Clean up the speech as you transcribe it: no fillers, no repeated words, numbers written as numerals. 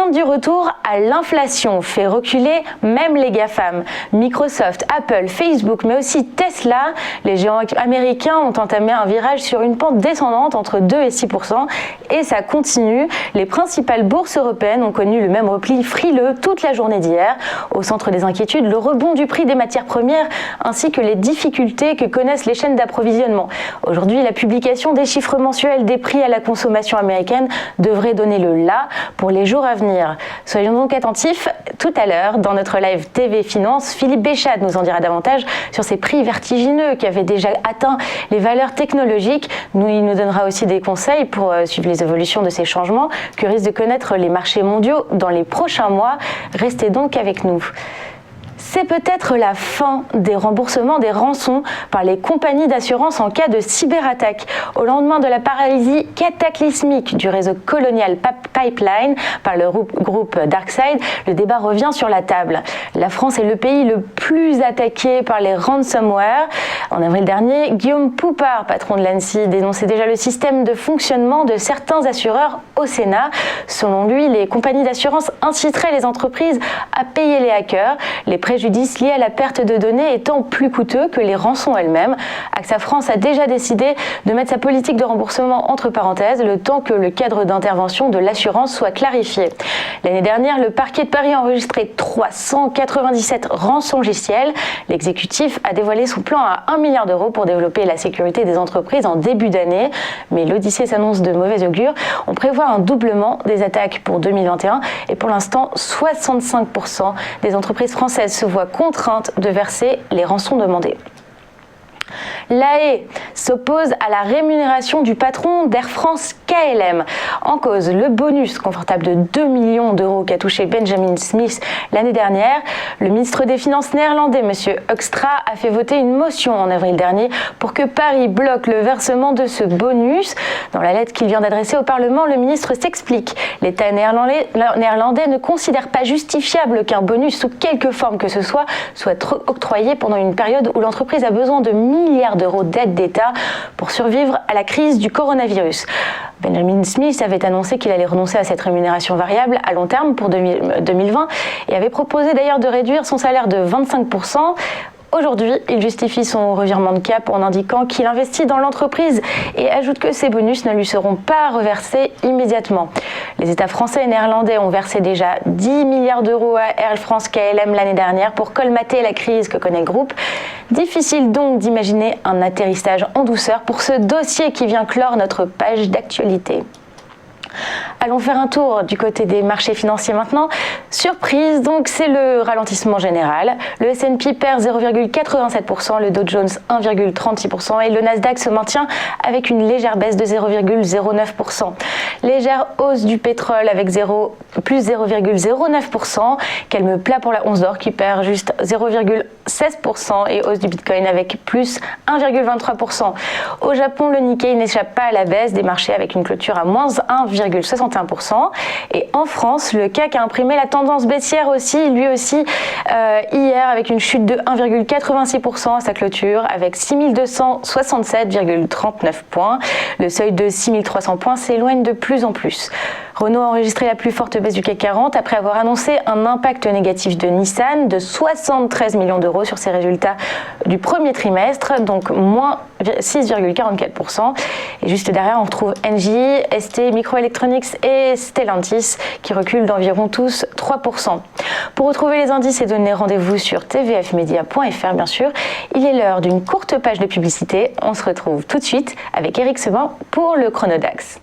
crainte du retour à l'inflation fait reculer même les GAFAM. Microsoft, Apple, Facebook, mais aussi Tesla, les géants américains ont entamé un virage sur une pente descendante entre 2 et 6%, et ça continue. Les principales bourses européennes ont connu le même repli frileux toute la journée d'hier. Au centre des inquiétudes, le rebond du prix des matières premières ainsi que les difficultés que connaissent les chaînes d'approvisionnement. Aujourd'hui, la publication des chiffres mensuels des prix à la consommation américaine devrait donner le la pour les jours à venir. Soyons donc attentifs. Tout à l'heure, dans notre live TV Finance, Philippe Béchade nous en dira davantage sur ces prix vertigineux qui avaient déjà atteint les valeurs technologiques. Il nous donnera aussi des conseils pour suivre les évolutions de ces changements que risquent de connaître les marchés mondiaux dans les prochains mois. Restez donc avec nous. C'est peut-être la fin des remboursements des rançons par les compagnies d'assurance en cas de cyberattaque. Au lendemain de la paralysie cataclysmique du réseau Colonial Pipeline par le groupe DarkSide, le débat revient sur la table. La France est le pays le plus attaqué par les ransomware. En avril dernier, Guillaume Poupard, patron de l'ANSSI, dénonçait déjà le système de fonctionnement de certains assureurs au Sénat. Selon lui, les compagnies d'assurance inciteraient les entreprises à payer les hackers, les préjudices liés à la perte de données étant plus coûteux que les rançons elles-mêmes. AXA France a déjà décidé de mettre sa politique de remboursement entre parenthèses le temps que le cadre d'intervention de l'assurance soit clarifié. L'année dernière, le parquet de Paris a enregistré 397 rançongiciels. L'exécutif a dévoilé son plan à 1 milliard d'euros pour développer la sécurité des entreprises en début d'année. Mais l'Odyssée s'annonce de mauvais augure. On prévoit un doublement des attaques pour 2021 et pour l'instant, 65% des entreprises françaises se voient contraintes de verser les rançons demandées. L'AE s'oppose à la rémunération du patron d'Air France KLM. En cause, le bonus confortable de 2 millions d'euros qu'a touché Benjamin Smith l'année dernière. Le ministre des Finances néerlandais, M. Hoekstra, a fait voter une motion en avril dernier pour que Paris bloque le versement de ce bonus. Dans la lettre qu'il vient d'adresser au Parlement, le ministre s'explique. L'État néerlandais ne considère pas justifiable qu'un bonus sous quelque forme que ce soit octroyé pendant une période où l'entreprise a besoin de milliards d'euros d'aide d'État pour survivre à la crise du coronavirus. Benjamin Smith avait annoncé qu'il allait renoncer à cette rémunération variable à long terme pour 2020 et avait proposé d'ailleurs de réduire son salaire de 25%. Aujourd'hui, il justifie son revirement de cap en indiquant qu'il investit dans l'entreprise et ajoute que ces bonus ne lui seront pas reversés immédiatement. Les États français et néerlandais ont versé déjà 10 milliards d'euros à Air France KLM l'année dernière pour colmater la crise que connaît le groupe. Difficile donc d'imaginer un atterrissage en douceur pour ce dossier qui vient clore notre page d'actualité. Allons faire un tour du côté des marchés financiers maintenant. Surprise, donc c'est le ralentissement général. Le S&P perd 0,87%, le Dow Jones 1,36% et le Nasdaq se maintient avec une légère baisse de 0,09%. Légère hausse du pétrole avec plus 0,09%. Calme plat pour la once d'or qui perd juste 0,16% et hausse du Bitcoin avec plus 1,23%. Au Japon, le Nikkei n'échappe pas à la baisse des marchés avec une clôture à moins 1,61%. Et en France, le CAC a imprimé la tendance baissière lui aussi hier avec une chute de 1,86% à sa clôture avec 6267,39 points. Le seuil de 6300 points s'éloigne de plus en plus. Renault a enregistré la plus forte baisse du CAC 40 après avoir annoncé un impact négatif de Nissan de 73 millions d'euros sur ses résultats du premier trimestre, donc moins 6,44%. Et juste derrière, on retrouve Engie, ST, Microelectronics et Stellantis qui reculent d'environ tous 3%. Pour retrouver les indices et donner rendez-vous sur tvfmedia.fr bien sûr, il est l'heure d'une courte page de publicité. On se retrouve tout de suite avec Eric Sebin pour le Chronodax.